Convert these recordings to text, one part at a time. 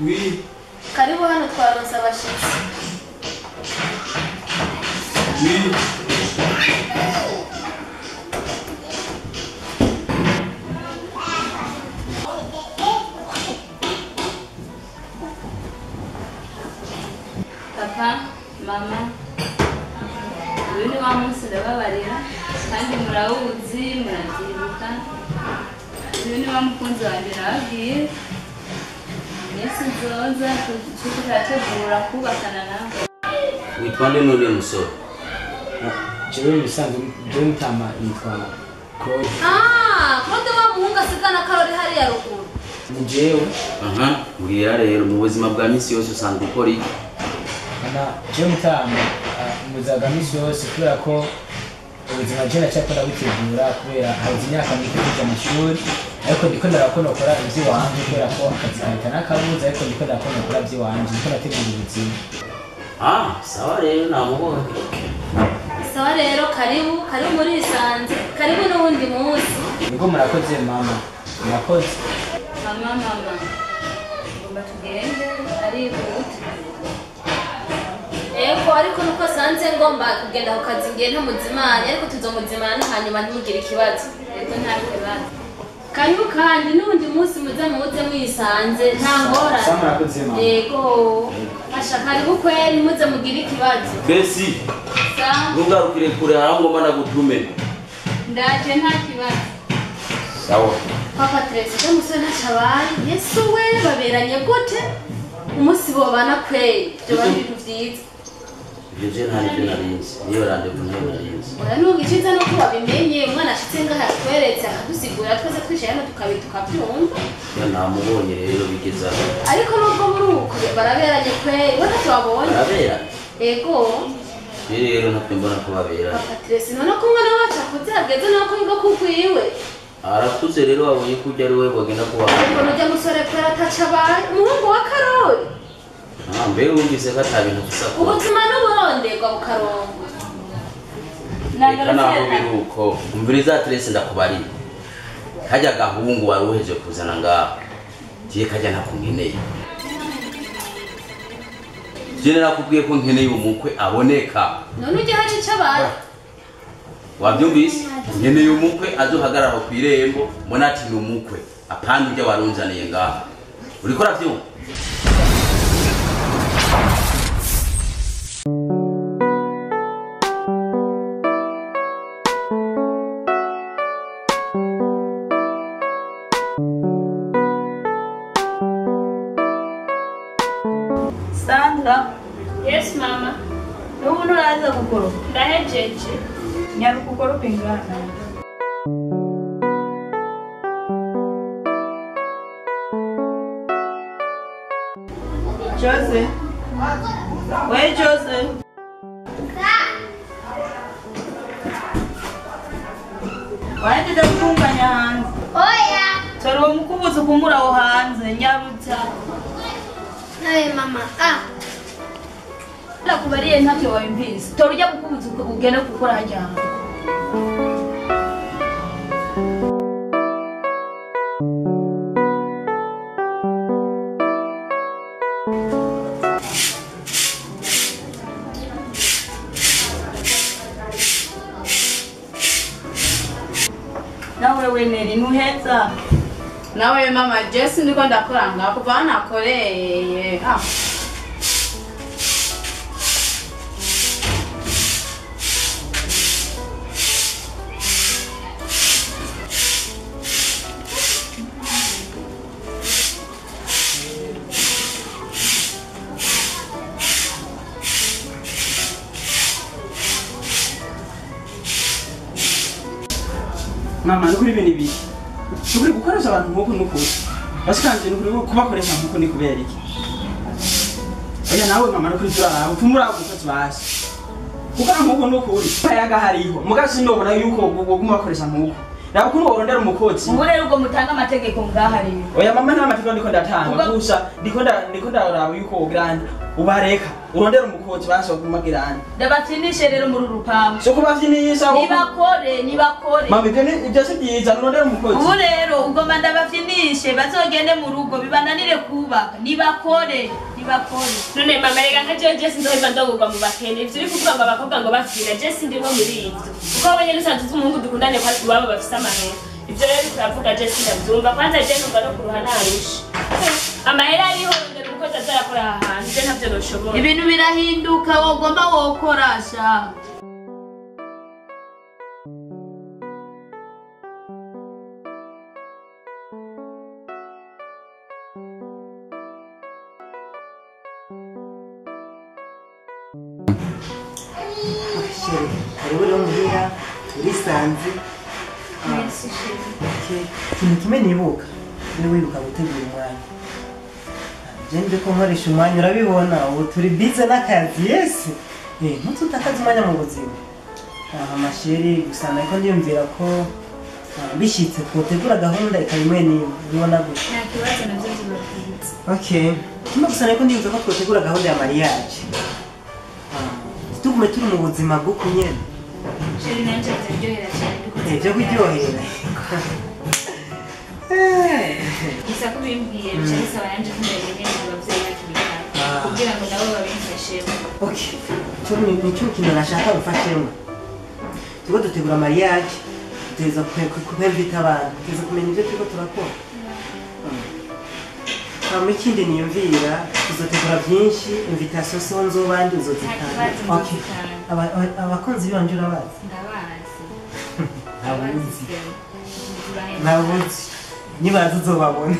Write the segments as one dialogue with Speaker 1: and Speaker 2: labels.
Speaker 1: Oui.
Speaker 2: Karibu hano twaronse abashitsi.
Speaker 1: Oui.
Speaker 3: Papa, mama, uyu ni wa munsi ndababarira kandi murawuzi muravyibuka. Uyu ni wa mukunzi wanje nababwiye Yesu nzoza turategura kubakana nawe.
Speaker 4: Witwa nde none musore?
Speaker 1: Jewe bisanzwe jewe mutama yitwa Claude.
Speaker 2: Claude wa muhungu asigana Karori hariya ruguru.
Speaker 1: Ni jewe.
Speaker 4: Aha, mbwira rero mu buzima bwa misi yose usanzwe ukora iki?
Speaker 1: Jewe mutama muzaga misi yose kubera ko ubuzima je nacakora butegura kubera hazi imyaka mike kuja amashuri ariko ndiko ndarakona gukora ivy'iwanje kubera ko akazi kahita n'akabuza ariko ndiko ndarakona gukora ivy'iwanje ndiko ndategura ubuzima.
Speaker 4: Sawa rero namubonye.
Speaker 2: Sawa rero karibu muri isanze karibu n'uwundi munsi.
Speaker 1: Niko murakoze mama. Murakoze.
Speaker 3: Mama, ngomba tugende arihuta.
Speaker 2: Ego ariko nuko sanze ngomba kugenda ku kazi ngene muzimanya ariko tuzomuzimana hanyuma ntimugire ikibazo.
Speaker 3: Ego nta kibazo.
Speaker 2: Karibu kandi n'undi munsi muze mwisanze nta ngora.
Speaker 1: Sawa murakoze mama.
Speaker 2: Ego. Asha karibu kweli muze mugire ikibazo.
Speaker 4: Besi. Ntugarukire kure harangomba nagutume.
Speaker 3: Ndaje nta kibazo.
Speaker 4: Sawa.
Speaker 2: Papa Teresa musore ntacabaye. Yesu we baberanye gute? Umunsi bobana kweli. Byo bari ibintu vyiza.
Speaker 4: Jeje ntabwo narinzi. Niyo rendezvous ntabwo narinzi.
Speaker 2: Oya nuko iciza no kuba bimenye umwana ashitse ngaha yatweretse akadusigura twese twicaye hano tukabyumva.
Speaker 4: Ya namubonye rero bigeza.
Speaker 2: Ariko nubwo muri uko baraberanye kweli. We ntacyo
Speaker 4: Barabera?
Speaker 2: Ego.
Speaker 4: Rero ntabwo mbona ko babera.
Speaker 2: Papa Teresa none ko umwana wacu akuze ageze nako yiga kukwiwe.
Speaker 4: Arakuze rero wabonye ko ujya ari we bagenda kuba.
Speaker 2: Ariko nujya musore kwera atacabaye. Umuhungu wa Karori.
Speaker 4: Mbere wumvise ko atabintu gusa ko.
Speaker 2: Ubuzima n'uburonderwa bukarongo.
Speaker 4: Reka naho biruko. Umviriza Teresa ndakubari. Kajya gahungu wari uheje kuzana ngaho. Tiye kajya nakungeneye. Jene nakubwiye ko nkeneye umukwe aboneka.
Speaker 2: None ujye hari icabaye.
Speaker 4: Wabyumvise? Nkeneye umukwe azohagarara ku irembo mbona ati ni umukwe. Apana ujya warunzaniye ngaho. Uriko uravyumva?
Speaker 3: Sandra.
Speaker 2: Yes mama.
Speaker 3: Nubu nuraza gukoropa.
Speaker 2: Ndahejeje.
Speaker 3: Nyaruka ukoropa ingana. Jose. Where Jose? Waende kufunganya hanze.
Speaker 2: Oya.
Speaker 3: Toro mukubuza kumura aho hanze nyarutsa.
Speaker 2: Naye mama.
Speaker 3: Nakubariye ntacyo wabimvise. Toro ujya kukubuza ugende gukora hajya hanze. Nawe weneri nuheza.
Speaker 5: Nawe mama Jesse ndiko ndakora ngako bana koreye.
Speaker 1: Mama nukuri ibintu ibi. Nukuri gukoresha abantu nkuko nukuri. Basikanje nukuri kubakoresha nkuko ni kubera iki? Oya nawe mama nukuri turara utumura gufata basi. Kuko nkuko nukuri bayaga hariho. Mugasi ndobona yuko guguma bakoresha nkuko.
Speaker 6: nakuno urondera umukozi
Speaker 3: ubu rero ubwo mutanga amategeko ngaha rero
Speaker 6: oya mama nta mategeko ndiko ndatanga gusa ndiko ndaraba yuko ugrande ubareka urondera umukozi basokumagirana
Speaker 3: ndabatinishe rero muri urupangu
Speaker 6: so kubavyinisha
Speaker 3: nibakore
Speaker 6: mama ibyo si byiza urondera umukozi
Speaker 3: ubu rero ugomba ndabavyinishe bazogende mu rugo bibananire kubaka nibakore
Speaker 2: none mama rega nka jewe sindoheza ndogurwa mu bakene ivyo uri kuvuga ngo abakobwa ngo bafyina je sindimo muri ivyo kuko abanye n'usanzwe z'umuhungu dukundane kwa iwabo bafise amahera ivyo rero turavuga je sindavyumva kwanza je numva no kuruha ntarusha amahera ariho rondera umukozi azarakora aha hantu je ntavyo noshobora
Speaker 3: ibintu birahinduka wogomba wokora sha
Speaker 7: hariho rero muhira urisanze ikintu kimwe nibuka niba wibuka gutegura umwanya je ndiko nkoresha umwanya urabibona ubu turi bize n'akazi yesi ntututakaze umwanya mu buzima amasheri gusa nariko ndiyumvira ko bishitse twotegura gahunda ikaba imwe niyo ubibona gutya
Speaker 3: nta kibazo navyo zibabwiza
Speaker 7: okay kimwe gusa nariko ndiyumvira ko twotegura gahunda ya mariage tugume turi mu buzima bw'uko nyene
Speaker 3: sheri nanje nzaryohera cyane
Speaker 7: byo kuryohera
Speaker 3: gusa ko bimbwiye bica bisaba yanje kumenya nyene abavyeyi bakibikana kugira ngo nabo babimfashemo
Speaker 7: okay nicyo kintu nashaka gufashemo tuba dutegura mariage tuteza kupervita abantu tuteza kumenya ibyo turiko turakora hama ikindi niyumvira tuzotegura byinshi invitation so nzobandi uzozitanga okay abakunzi banje urabazi nabuzi nibaza uzobabona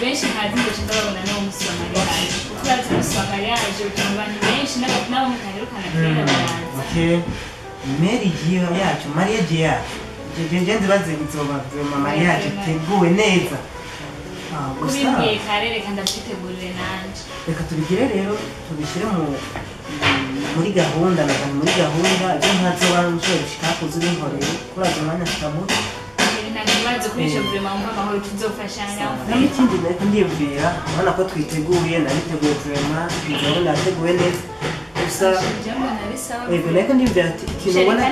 Speaker 3: benshi ntazi ngo ndababona no musi wa mariage kuko bazi musi wa mariage utuma abantu benshi nabo mukaherukana kera baranza
Speaker 7: okay marriage yacu mariage yacu je nzibaze bizoba mariage teguwe neza
Speaker 3: kubimbwiye kare reka ndavyitegurire nanje
Speaker 7: reka tubigire rero tubishyire muri gahunda nagana muri gahunda ibyo ntazoba nshobora gushika kuza ubinkoreye kuraza umwanya tukamuta
Speaker 3: ntakibazo kuri ico vrema mu amahoro tuzofashanya
Speaker 7: n'ikindi nariko ndiyumvira urabona ko twiteguye nariteguye vrema gahunda yateguwe neza gusa yego nariko ndiyumvira ati ikintu ubona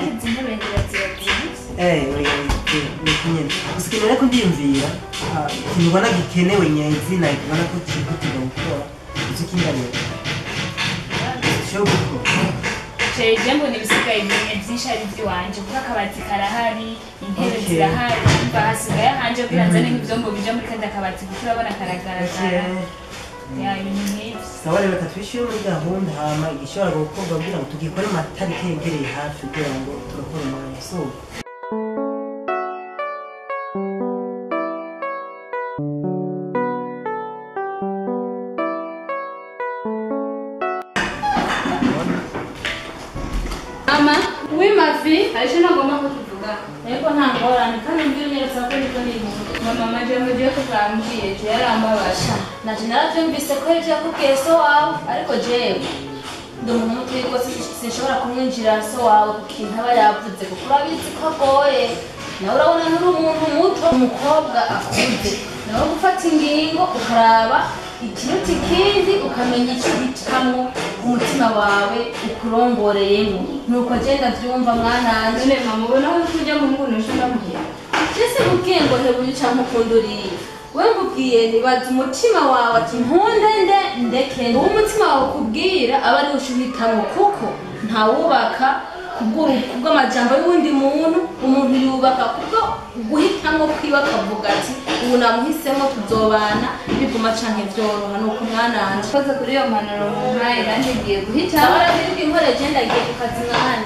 Speaker 7: gusa ikintu nariko ndiyumvira ikintu ubona gikenewe nyezina ubona ko kihutira gukora uzi kinganira
Speaker 3: Jambo ni bisika ibintu byinshi ari by'iwanje kuko akabati karahari intebe zirahari basigaye hanje biranzane nk'ivyombo bija muri kandi akabati kuko urabona karagaragara ya ibintu nk'ivyo
Speaker 7: sawa rero katwishyure muri gahunda hama igishobora gukorwa kugira ngo tugikore mu matariki yegereye hafi kugira ngo turakore umwanya so
Speaker 2: Mama, oui ma fille, aje nagomba kutuvuga.
Speaker 3: Eko nta ngorane kandi mbiri nyeretse ko niko ni mama maje mugiye kugambye je yarambabasha
Speaker 2: Naje naravyumvise ko yaje yakubwiye so wawe ariko jewe ndi umuntu muto rwose sinshobora kumwinjira so wawe kuko ikintu aba yavuze kuko urabizi ko agoye nawe urabona nturi umuntu muto umukobwa akuze nawe gufata ingingo ukaraba ikiruta ikindi ukamenya icyo uhitamwo umutima wawe ukurongoreyemo nuko genda byumva mwananje
Speaker 3: none mama ubona ko tujya mu nguno ushaka muhira
Speaker 2: Jese mubwiye ngo hebuye cyangwa ukunda uriye we ngubwiye nibaza umutima wawe ati nkundende ndeke uwo umutima wawe ukubwira aba ari ushuhitamo kuko ntawubaka kubw'amajambo y'uwundi muntu umuntu yubaka kubwo guhitamo kwiba akavuga ati ubu namuhisemo tuzobana biguma canke vyoroha nuko mwananje
Speaker 3: koze kuri iyo manuro muhaye kandi ngiye guhitamo
Speaker 2: abara biriko inkore je ndagiye ku kazi mwana